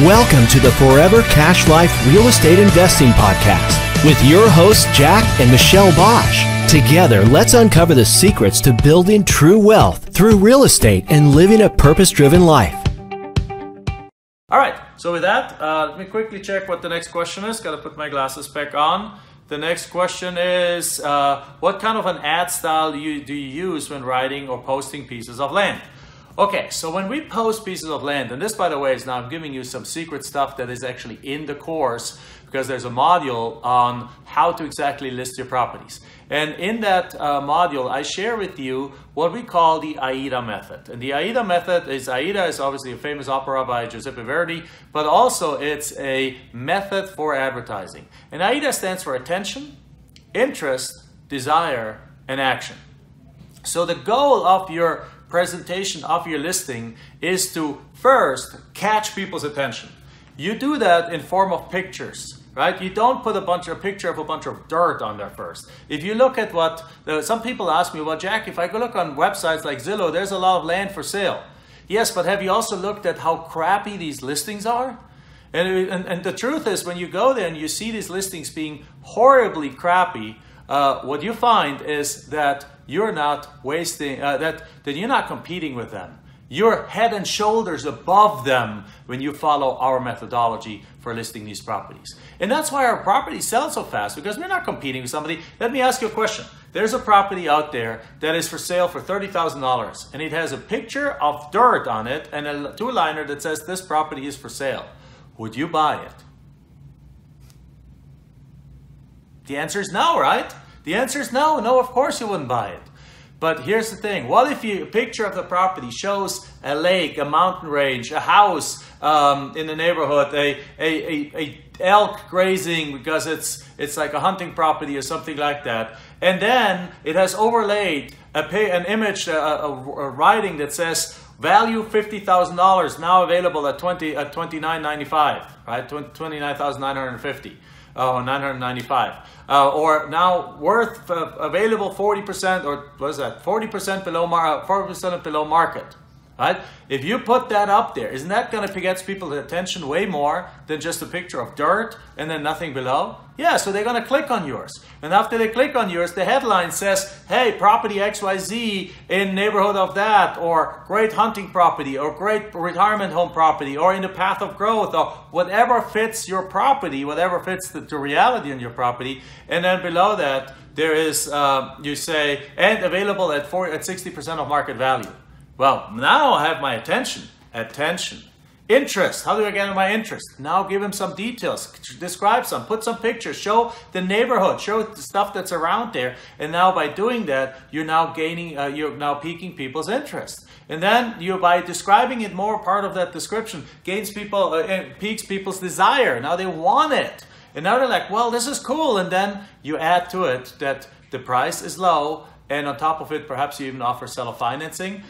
Welcome to the Forever Cash Life Real Estate Investing Podcast with your hosts, Jack and Michelle Bosch. Together, let's uncover the secrets to building true wealth through real estate and living a purpose-driven life. All right, so with that, let me quickly check what the next question is. Got to put my glasses back on. The next question is, what kind of an ad style do you use when writing or posting pieces of land? Okay, so when we post pieces of land, and this, by the way, is now I'm giving you some secret stuff that is actually in the course, because there's a module on how to exactly list your properties. And in that module, I share with you what we call the AIDA Method. And the AIDA Method is, AIDA is obviously a famous opera by Giuseppe Verdi, but also it's a method for advertising. And AIDA stands for attention, interest, desire, and action. So the goal of your presentation of your listing is to first catch people's attention. You do that in form of pictures, right? You don't put a picture of a bunch of dirt on there first. If you look at what, some people ask me, well, Jack, if I go look on websites like Zillow, there's a lot of land for sale. Yes, but have you also looked at how crappy these listings are? And the truth is, when you go there and you see these listings being horribly crappy, what you find is that you're not wasting, that you're not competing with them. You're head and shoulders above them when you follow our methodology for listing these properties. And that's why our properties sell so fast, because we're not competing with somebody. Let me ask you a question. There's a property out there that is for sale for $30,000, and it has a picture of dirt on it and a two-liner that says this property is for sale. Would you buy it? The answer is no, right? The answer is no. No, of course you wouldn't buy it. But here's the thing. What if a picture of the property shows a lake, a mountain range, a house in the neighborhood, a elk grazing because it's like a hunting property or something like that, and then it has overlaid an image, a writing that says value $50,000, now available at $29.95, right? $29,950. Oh, $995. Or now worth available 40%, or what is that? 40% below 40% below market. Right? If you put that up there, isn't that going to get people's attention way more than just a picture of dirt and then nothing below? Yeah, so they're going to click on yours. And after they click on yours, the headline says, hey, property XYZ in neighborhood of that, or great hunting property, or great retirement home property, or in the path of growth, or whatever fits your property, whatever fits the reality in your property. And then below that, there is, you say, and available at 60% of market value. Well, now I have my attention. Interest. How do I get my interest? Now give him some details. Describe some. Put some pictures. Show the neighborhood. Show the stuff that's around there. And now by doing that, you're now gaining, you're now piquing people's interest. And then you, by describing it more, part of that description piques people's desire. Now they want it. And now they're like, well, this is cool. And then you add to it that the price is low. And on top of it, perhaps you even offer seller financing,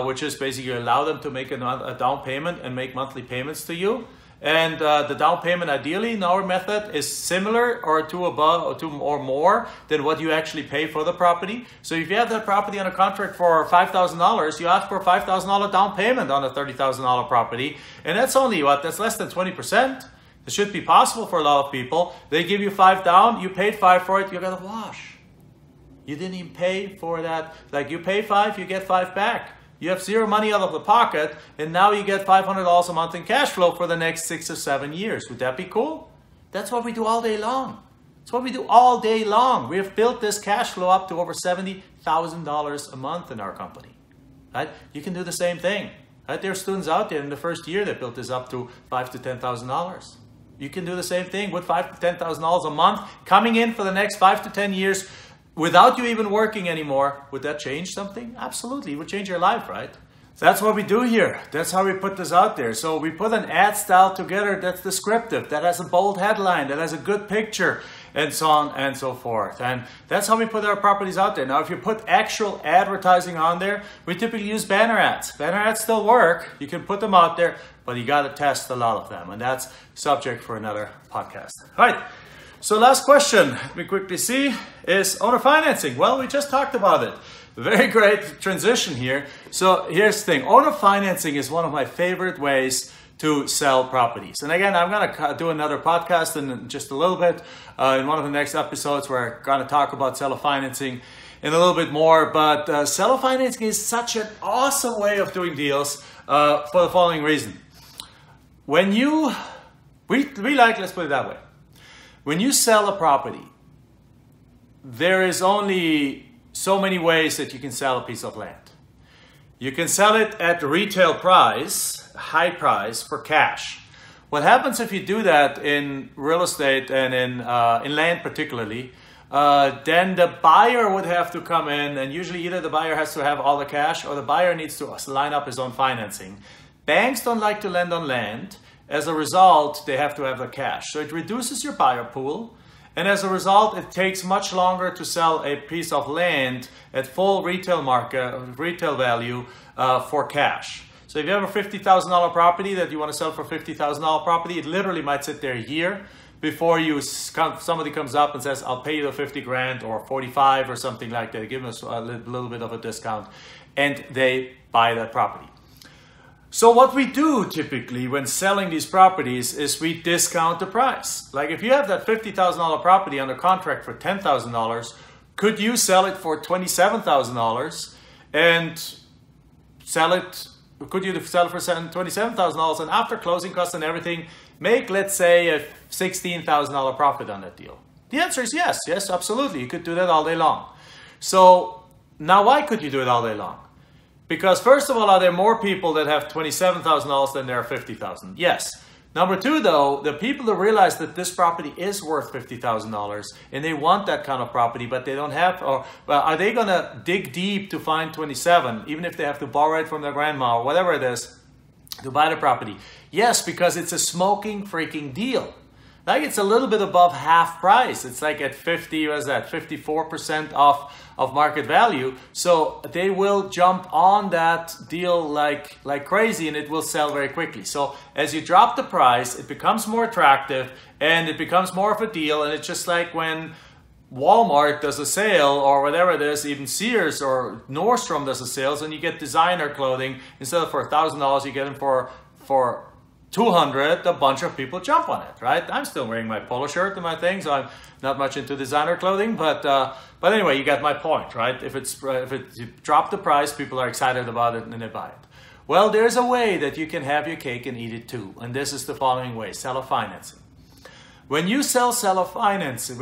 which is basically allow them to make a down payment and make monthly payments to you. And the down payment, ideally, in our method, is similar or or more than what you actually pay for the property. So if you have that property on a contract for $5,000, you ask for a $5,000 down payment on a $30,000 property, and that's only what? That's less than 20%. It should be possible for a lot of people. They give you $5 down, you paid $5 for it, you got to wash. You didn't even pay for that. Like you pay $5, you get $5 back. You have zero money out of the pocket, and now you get $500 a month in cash flow for the next 6 or 7 years. Would that be cool? That's what we do all day long. That's what we do all day long. We have built this cash flow up to over $70,000 a month in our company. Right? You can do the same thing. Right? There are students out there in the first year that built this up to $5,000 to $10,000. You can do the same thing with $5,000 to $10,000 a month coming in for the next 5 to 10 years. Without you even working anymore. Would that change something? Absolutely. It would change your life, right? So that's what we do here. That's how we put this out there. So we put an ad style together that's descriptive, that has a bold headline, that has a good picture, and so on and so forth. And that's how we put our properties out there. Now, if you put actual advertising on there, we typically use banner ads. Banner ads still work. You can put them out there, but you got to test a lot of them. And that's subject for another podcast. All right. So last question we quickly see is owner financing. Well, we just talked about it. Very great transition here. So here's the thing. Owner financing is one of my favorite ways to sell properties. And again, I'm going to do another podcast in just a little bit in one of the next episodes where I'm going to talk about seller financing in a little bit more. But seller financing is such an awesome way of doing deals for the following reason. When you, let's put it that way. When you sell a property, there is only so many ways that you can sell a piece of land. You can sell it at retail price, high price, for cash. What happens if you do that in real estate and in land particularly, then the buyer would have to come in, and usually either the buyer has to have all the cash or the buyer needs to line up his own financing. Banks don't like to lend on land. As a result, they have to have the cash. So it reduces your buyer pool. And as a result, it takes much longer to sell a piece of land at full retail value for cash. So if you have a $50,000 property that you want to sell for $50,000 property, it literally might sit there a year before somebody comes up and says, I'll pay you the 50 grand or 45 or something like that. Give us a little bit of a discount, and they buy that property. So what we do typically when selling these properties is we discount the price. Like if you have that $50,000 property under contract for $10,000, could you sell it for $27,000 and could you sell it for $27,000 and after closing costs and everything, make, let's say, a $16,000 profit on that deal? The answer is yes. Yes, absolutely. You could do that all day long. So now why could you do it all day long? Because first of all, are there more people that have $27,000 than there are $50,000? Yes. Number two, though, the people that realize that this property is worth $50,000 and they want that kind of property, but they don't have, or well, are they going to dig deep to find 27, even if they have to borrow it from their grandma or whatever it is, to buy the property? Yes, because it's a smoking freaking deal. Like it's a little bit above half price. It's like at 54% of market value. So they will jump on that deal like crazy, and it will sell very quickly. So as you drop the price, it becomes more attractive and it becomes more of a deal. And it's just like when Walmart does a sale or whatever it is, even Sears or Nordstrom does a sale, and you get designer clothing, instead of for $1,000, you get them for $200, a bunch of people jump on it, right? I'm still wearing my polo shirt and my thing, so I'm not much into designer clothing, but anyway, you get my point, right? If you drop the price, people are excited about it and they buy it. Well, there's a way that you can have your cake and eat it too, and this is the following way: seller financing. When you sell seller financing,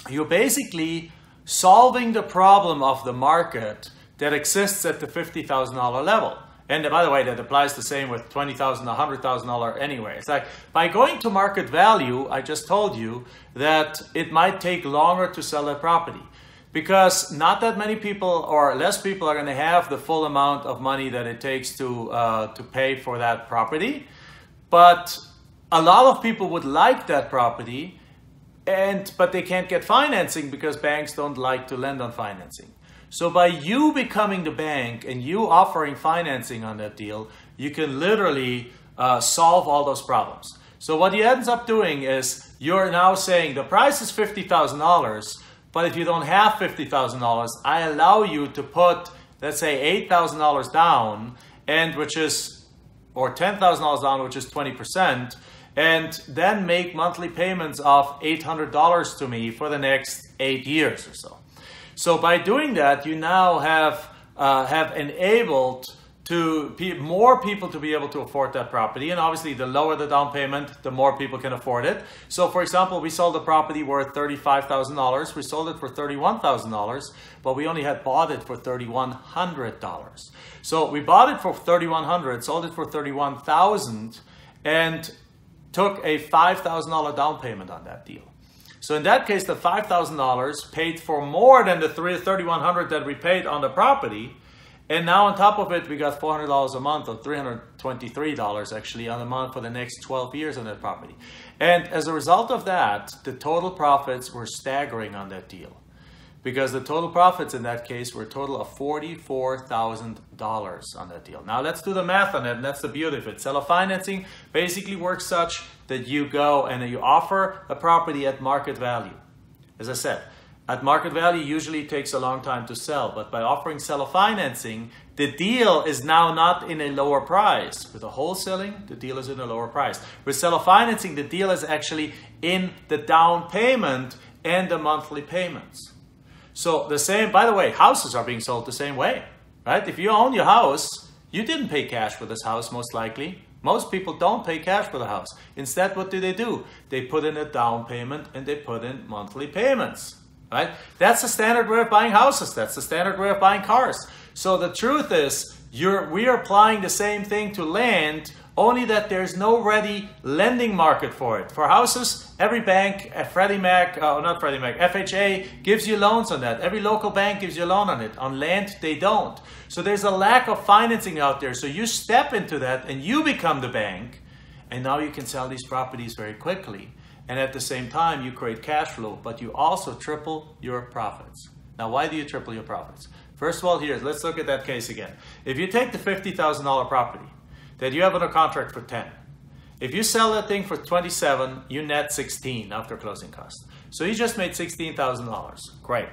you're basically solving the problem of the market that exists at the $50,000 level. And by the way, that applies the same with $20,000, $100,000 anyway. It's like by going to market value, I just told you that it might take longer to sell that property because not that many people or less people are going to have the full amount of money that it takes to pay for that property. But a lot of people would like that property, but they can't get financing because banks don't like to lend on financing. So by you becoming the bank and you offering financing on that deal, you can literally solve all those problems. So what he ends up doing is you're now saying the price is $50,000, but if you don't have $50,000, I allow you to put, let's say, $8,000 down, or $10,000 down, which is 20%, and then make monthly payments of $800 to me for the next 8 years or so. So by doing that, you now have enabled more people to be able to afford that property. And obviously, the lower the down payment, the more people can afford it. So for example, we sold a property worth $35,000. We sold it for $31,000, but we only had bought it for $3,100. So we bought it for $3,100, sold it for $31,000, and took a $5,000 down payment on that deal. So in that case, the $5,000 paid for more than the $3,100 that we paid on the property. And now on top of it, we got $400 a month, or $323 actually on a month for the next 12 years on that property. And as a result of that, the total profits were staggering on that deal. Because the total profits in that case were a total of $44,000 on that deal. Now let's do the math on it, and that's the beauty of it. Seller financing basically works such that you go and you offer a property at market value. As I said, at market value usually takes a long time to sell, but by offering seller financing, the deal is now not in a lower price. With the wholesaling, the deal is in a lower price. With seller financing, the deal is actually in the down payment and the monthly payments. So the same, by the way, houses are being sold the same way, right? If you own your house, you didn't pay cash for this house, most likely. Most people don't pay cash for the house. Instead, what do? They put in a down payment and they put in monthly payments, right? That's the standard way of buying houses. That's the standard way of buying cars. So the truth is, we are applying the same thing to land, only that there's no ready lending market for it. For houses, every bank, FHA gives you loans on that. Every local bank gives you a loan on it. On land, they don't. So there's a lack of financing out there. So you step into that and you become the bank, and now you can sell these properties very quickly. And at the same time, you create cash flow, but you also triple your profits. Now, why do you triple your profits? First of all, let's look at that case again. If you take the $50,000 property that you have under contract for 10, if you sell that thing for 27, you net 16 after closing costs. So you just made $16,000. Great.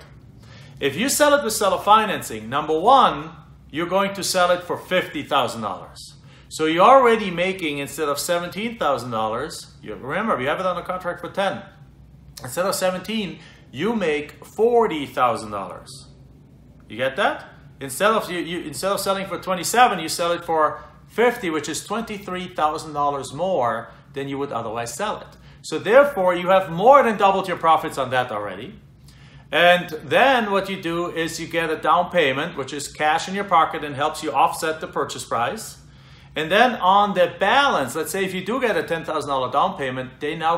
If you sell it with seller financing, number one, you're going to sell it for $50,000. So you're already making, instead of $17,000, remember, you have it on a contract for 10. Instead of 17, you make $40,000. You get that? Instead of selling for 27, you sell it for 50, which is $23,000 more than you would otherwise sell it. So therefore, you have more than doubled your profits on that already. And then what you do is you get a down payment, which is cash in your pocket and helps you offset the purchase price. And then on the balance, let's say if you do get a $10,000 down payment, you now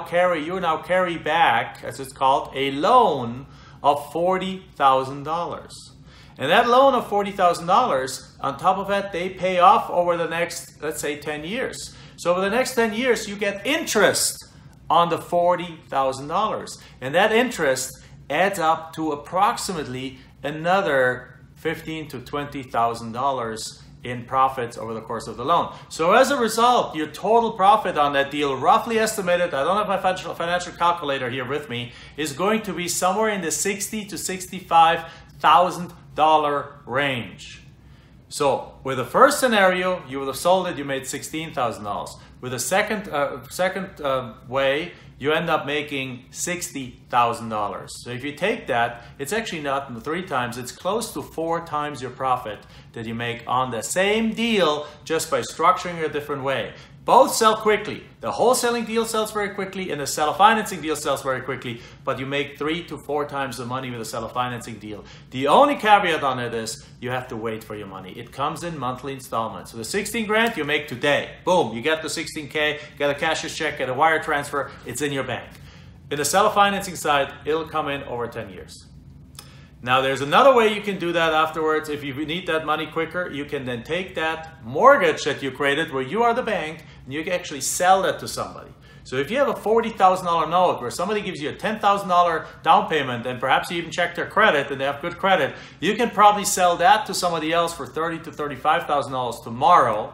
carry back, as it's called, a loan of $40,000. And that loan of $40,000, on top of that, they pay off over the next, let's say, 10 years. So over the next 10 years, you get interest on the $40,000. And that interest adds up to approximately another $15,000 to $20,000 in profits over the course of the loan. So as a result, your total profit on that deal, roughly estimated, I don't have my financial calculator here with me, is going to be somewhere in the $60,000 to $65,000 range. So with the first scenario, you would have sold it, you made $16,000. With the second way, you end up making $60,000. So if you take that, it's actually not 3 times, it's close to 4 times your profit that you make on the same deal just by structuring it a different way. Both sell quickly. The wholesaling deal sells very quickly and the seller financing deal sells very quickly, but you make 3 to 4 times the money with a seller financing deal. The only caveat on it is you have to wait for your money. It comes in monthly installments. So the 16 grand you make today, boom, you get the 16K, get a cashier's check, get a wire transfer, it's in your bank. In the seller financing side, it'll come in over 10 years. Now there's another way you can do that afterwards. If you need that money quicker, you can then take that mortgage that you created where you are the bank and you can actually sell that to somebody. So if you have a $40,000 note where somebody gives you a $10,000 down payment and perhaps you even check their credit and they have good credit, you can probably sell that to somebody else for $30,000 to $35,000 tomorrow.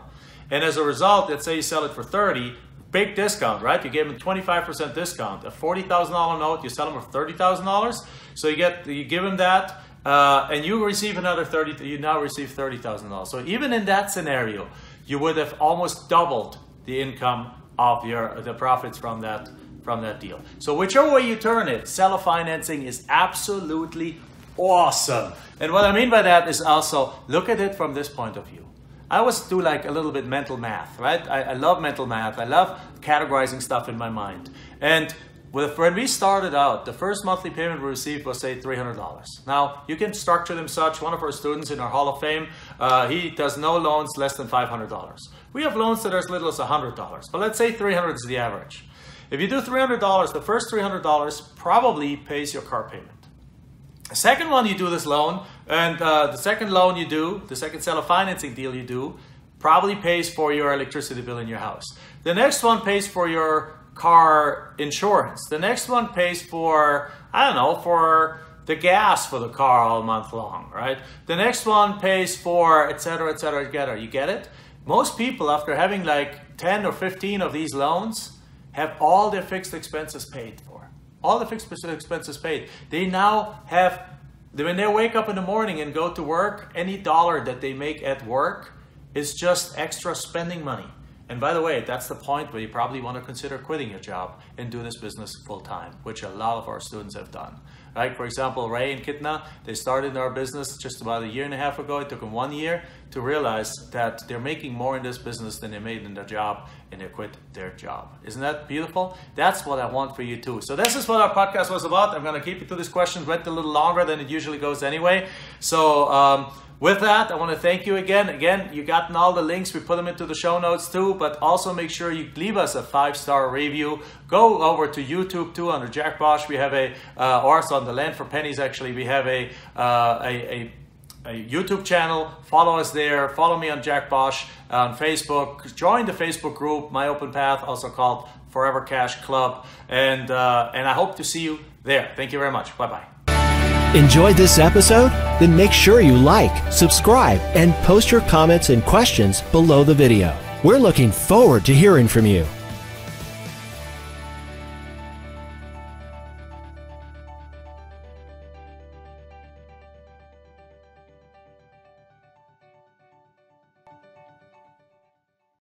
And as a result, let's say you sell it for $30,000, big discount, right? You gave them 25% discount. A $40,000 note, you sell them for $30,000. So you give them that, and you receive another $30,000. You now receive $30,000. So even in that scenario, you would have almost doubled the income of the profits from that deal. So whichever way you turn it, seller financing is absolutely awesome. And what I mean by that is also look at it from this point of view. I always do like a little bit mental math, right? I love mental math. I love categorizing stuff in my mind. And when we started out, the first monthly payment we received was, say, $300. Now, you can structure them such. One of our students in our Hall of Fame, he does no loans less than $500. We have loans that are as little as $100. But let's say $300 is the average. If you do $300, the first $300 probably pays your car payment. The second one you do this loan, and the second loan you do, the second seller financing deal you do, probably pays for your electricity bill in your house. The next one pays for your car insurance. The next one pays for, I don't know, for the gas for the car all month long, right? The next one pays for, et cetera, together. You get it? Most people, after having like 10 or 15 of these loans, have all their fixed expenses paid for. All the fixed expenses paid. They now have when they wake up in the morning and go to work, any dollar that they make at work is just extra spending money. And by the way, that's the point where you probably want to consider quitting your job and do this business full time, which a lot of our students have done. Right? For example, Ray and Kitna, they started our business just about a year and a half ago. It took them 1 year to realize that they're making more in this business than they made in their job, and they quit their job. Isn't that beautiful? That's what I want for you too. So this is what our podcast was about. I'm going to keep it to this question, went a little longer than it usually goes anyway. So with that, I want to thank you again. Again, you gotten all the links. We put them into the show notes too, but also make sure you leave us a 5-star review. Go over to YouTube too under Jack Bosch. We have or on the Land for Pennies actually, we have a YouTube channel. Follow us there. Follow me on Jack Bosch on Facebook. Join the Facebook group, My Open Path, also called Forever Cash Club. And I hope to see you there. Thank you very much. Bye-bye. Enjoyed this episode? Then make sure you like, subscribe, and post your comments and questions below the video. We're looking forward to hearing from you.